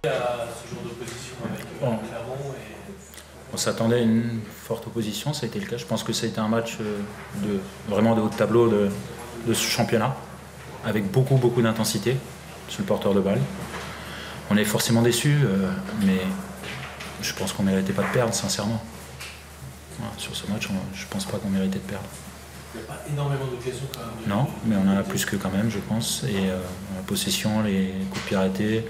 À ce genre d'opposition avec Clermont On s'attendait à une forte opposition, ça a été le cas. Je pense que ça a été un match vraiment de haut de tableau de ce championnat, avec beaucoup d'intensité sur le porteur de balle. On est forcément déçus, mais je pense qu'on ne méritait pas de perdre, sincèrement. Voilà, sur ce match, je ne pense pas qu'on méritait de perdre. Il n'y a pas énormément d'occasions quand même. Non, mais on en a plus que quand même, je pense. Et la possession, les coups de pied arrêtés,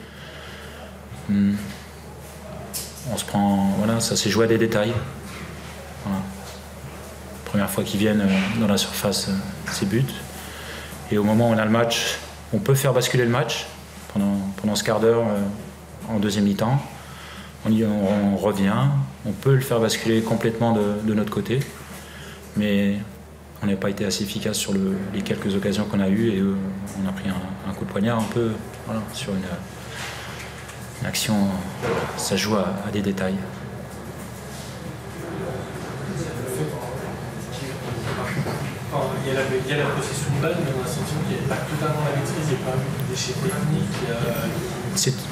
on se prend, voilà, ça s'est joué à des détails. Voilà. Première fois qu'ils viennent dans la surface, c'est but. Et au moment où on a le match, on peut faire basculer le match pendant ce quart d'heure en deuxième mi-temps. On revient, on peut le faire basculer complètement de notre côté, mais on n'a pas été assez efficace sur les quelques occasions qu'on a eues et on a pris un coup de poignard un peu voilà, sur une action, ça joue à des détails. Il y a la possession de balle, mais on a senti qu'il n'y avait pas totalement la maîtrise, il n'y a pas eu de déchets techniques.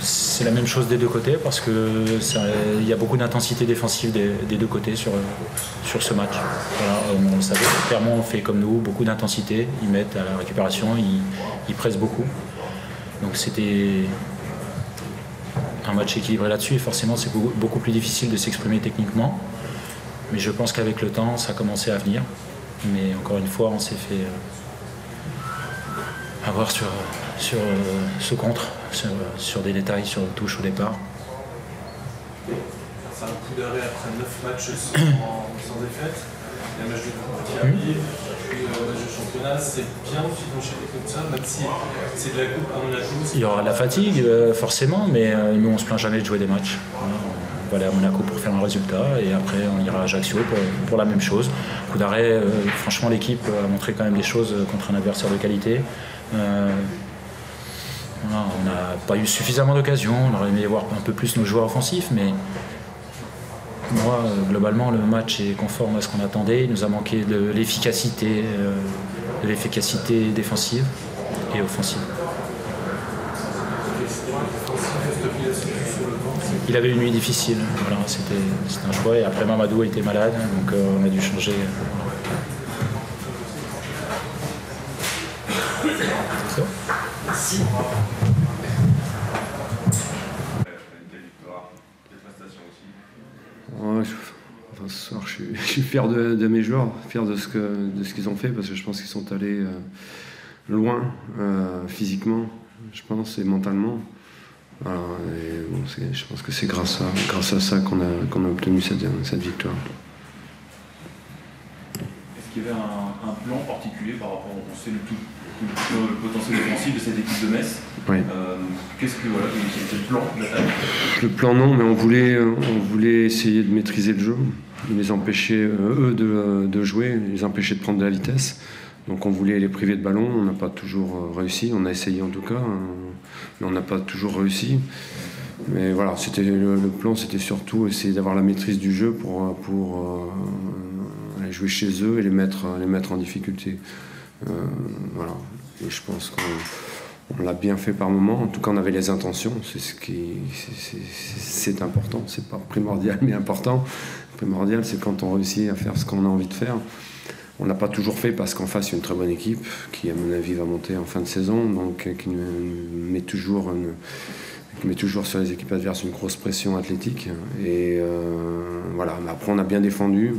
C'est la même chose des deux côtés parce qu'il y a beaucoup d'intensité défensive des deux côtés sur ce match. Voilà, on le savait, Clermont fait comme nous, beaucoup d'intensité, ils mettent à la récupération, ils pressent beaucoup. Donc c'était un match équilibré là-dessus et forcément c'est beaucoup plus difficile de s'exprimer techniquement. Mais je pense qu'avec le temps, ça a commencé à venir. Mais encore une fois, on s'est fait avoir sur ce contre, sur des détails, sur le touche au départ. C'est un coup d'arrêt après 9 matchs sans défaite. Il y a un match de coupe qui arrive, puis un match de championnat. C'est bien d'enchaîner comme ça, même si c'est de la coupe à Monaco. Il y aura de la fatigue, forcément, mais nous, on ne se plaint jamais de jouer des matchs. Voilà, on va aller à Monaco pour faire un résultat et après on ira à Ajaccio pour la même chose. Coup d'arrêt, franchement l'équipe a montré quand même des choses contre un adversaire de qualité. Voilà, on n'a pas eu suffisamment d'occasions, on aurait aimé voir un peu plus nos joueurs offensifs, mais moi, globalement, le match est conforme à ce qu'on attendait. Il nous a manqué de l'efficacité défensive et offensive. Il avait une nuit difficile, voilà, c'était un choix. Et après, Mamadou était malade, donc on a dû changer. Merci. Ouais, ce soir, je suis fier de mes joueurs, fier de ce qu'ils ont fait, parce que je pense qu'ils sont allés loin, physiquement, je pense, et mentalement. Voilà, et bon, je pense que c'est grâce à ça qu'on a obtenu cette victoire. Est-ce qu'il y avait un plan particulier par rapport, on sait le potentiel offensif de cette équipe de Metz? Oui. Qu'est-ce que voilà, quel plan d'attaque? Le plan non, mais on voulait essayer de maîtriser le jeu, de les empêcher eux de jouer, les empêcher de prendre de la vitesse. Donc on voulait les priver de ballon, on n'a pas toujours réussi, on a essayé en tout cas, mais on n'a pas toujours réussi. Mais voilà, le plan, c'était surtout essayer d'avoir la maîtrise du jeu pour aller jouer chez eux et les mettre en difficulté. Voilà. Et je pense qu'on l'a bien fait par moment. En tout cas, on avait les intentions. C'est important. C'est pas primordial, mais important. Primordial, c'est quand on réussit à faire ce qu'on a envie de faire. On l'a pas toujours fait parce qu'en face, il y a une très bonne équipe qui, à mon avis, va monter en fin de saison, donc qui met toujours sur les équipes adverses une grosse pression athlétique. Et voilà. Mais après, on a bien défendu.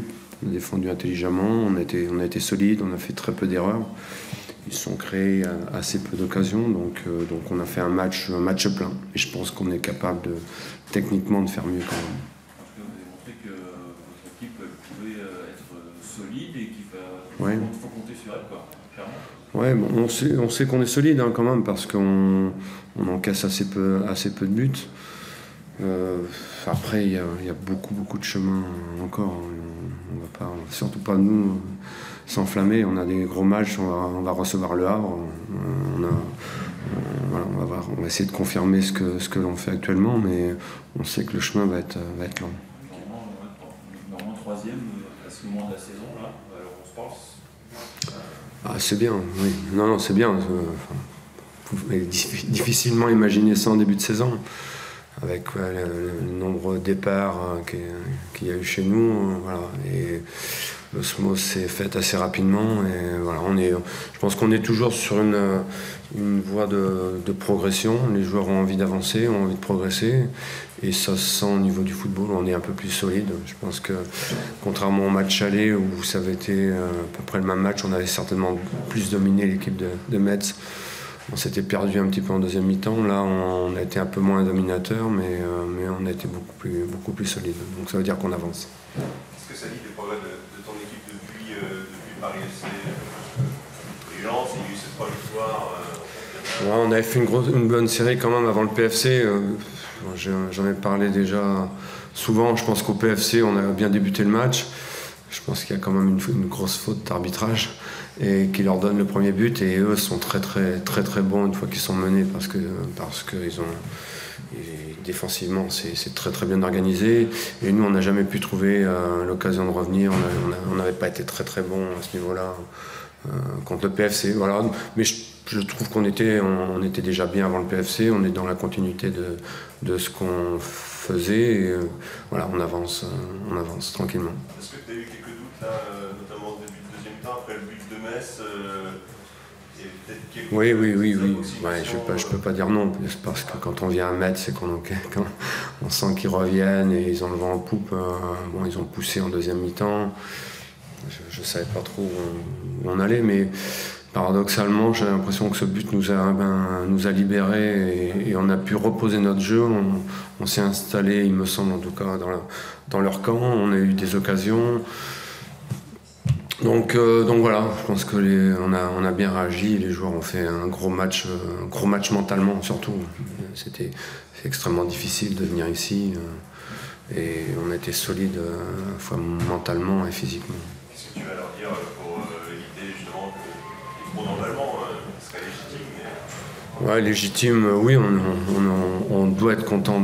On a défendu intelligemment. On a été solide. On a fait très peu d'erreurs. Ils se sont créés assez peu d'occasions, donc on a fait un match plein. Et je pense qu'on est capable techniquement de faire mieux quand même. Vous avez montré que votre équipe pouvait être solide et qu'il faut compter sur elle, quoi, clairement. Ouais, bon, on sait qu'on est solide quand même parce qu'on encaisse assez peu de buts. Après, il y a beaucoup de chemin encore. On va pas, surtout pas nous, s'enflammer. On a des gros matchs, on va recevoir le Havre. On va essayer de confirmer ce que l'on fait actuellement, mais on sait que le chemin va être long. Normalement, troisième à ce moment de la saison, là, alors on se passe. Ah, c'est bien, oui. Non, c'est bien. Vous pouvez difficilement imaginer ça en début de saison. avec le nombre de départs qu'il y a eu chez nous. Voilà. Et l'osmose s'est faite assez rapidement. Et voilà, je pense qu'on est toujours sur une voie de progression. Les joueurs ont envie d'avancer, ont envie de progresser. Et ça se sent au niveau du football, on est un peu plus solide. Je pense que contrairement au match aller où ça avait été à peu près le même match, on avait certainement plus dominé l'équipe de Metz. On s'était perdu un petit peu en deuxième mi-temps. Là, on a été un peu moins dominateur, mais on a été beaucoup plus solide. Donc ça veut dire qu'on avance. Est-ce que ça dit des progrès de ton équipe depuis Paris FC et Lens? Il y a eu ces 3 victoires. Ouais, on avait fait une bonne série quand même avant le PFC. J'en ai parlé déjà souvent. Je pense qu'au PFC, on a bien débuté le match. Je pense qu'il y a quand même une grosse faute d'arbitrage et qui leur donne le premier but. Et eux sont très bons une fois qu'ils sont menés parce que défensivement, c'est très bien organisé. Et nous, on n'a jamais pu trouver l'occasion de revenir. On n'avait pas été très bon à ce niveau-là contre le PFC. Voilà. Mais je trouve qu'on était déjà bien avant le PFC. On est dans la continuité de ce qu'on faisait. Et, voilà, on avance tranquillement. Est-ce que tu as eu quelques doutes là, notamment au début de deuxième temps, après le but de Metz? Oui. Ouais, je peux pas dire non, parce que quand on vient à Metz, c'est quand on sent qu'ils reviennent et ils ont le vent en poupe. Bon, ils ont poussé en deuxième mi-temps. Je savais pas trop où on allait, mais paradoxalement, j'ai l'impression que ce but nous a libérés et on a pu reposer notre jeu. On s'est installé, il me semble en tout cas, dans leur camp. On a eu des occasions. Donc voilà, je pense que on a bien réagi. Les joueurs ont fait un gros match mentalement surtout. C'est extrêmement difficile de venir ici et on a été solide à la fois mentalement et physiquement. Qu'est-ce que tu vas leur dire pour éviter justement que les d'emballement serait légitime? Ouais, légitime, oui, on doit être content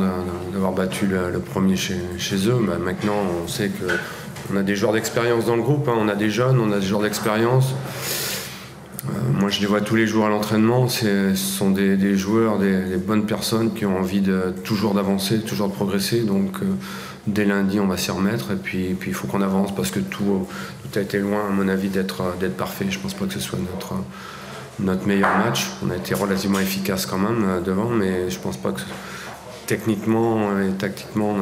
d'avoir battu le premier chez eux. Bah, maintenant, on sait qu'on a des joueurs d'expérience dans le groupe, hein. On a des jeunes, on a des joueurs d'expérience. Moi, je les vois tous les jours à l'entraînement. Ce sont des joueurs, des bonnes personnes qui ont envie toujours d'avancer, toujours de progresser. Donc, dès lundi, on va s'y remettre. Et puis il faut qu'on avance parce que tout a été loin, à mon avis, d'être parfait. Je ne pense pas que ce soit notre meilleur match. On a été relativement efficace quand même devant, mais je ne pense pas que techniquement et tactiquement,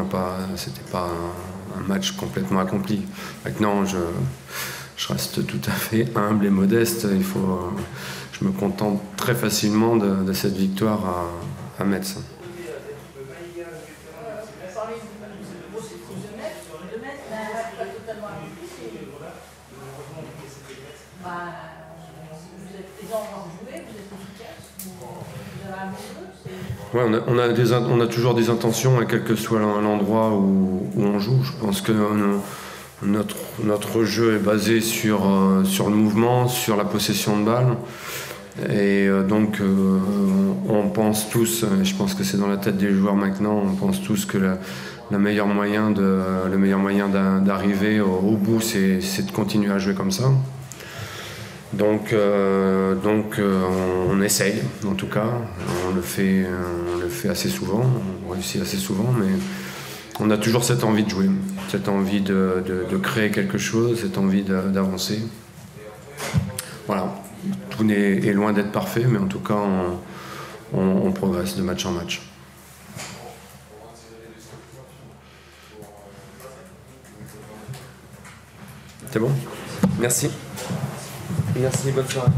c'était pas un match complètement accompli. Maintenant, je reste tout à fait humble et modeste. Je me contente très facilement de cette victoire à Metz. Ouais, on a toujours des intentions, quel que soit l'endroit où on joue. Je pense que notre jeu est basé sur le mouvement, sur la possession de balle. Et donc on pense tous, je pense que c'est dans la tête des joueurs maintenant, on pense tous que le meilleur moyen d'arriver au bout, c'est de continuer à jouer comme ça. Donc on essaye, en tout cas, on le fait assez souvent, on réussit assez souvent, mais on a toujours cette envie de jouer, cette envie de créer quelque chose, cette envie d'avancer. Voilà, tout est loin d'être parfait, mais en tout cas on progresse de match en match. C'est bon ? Merci. Merci, bonne soirée.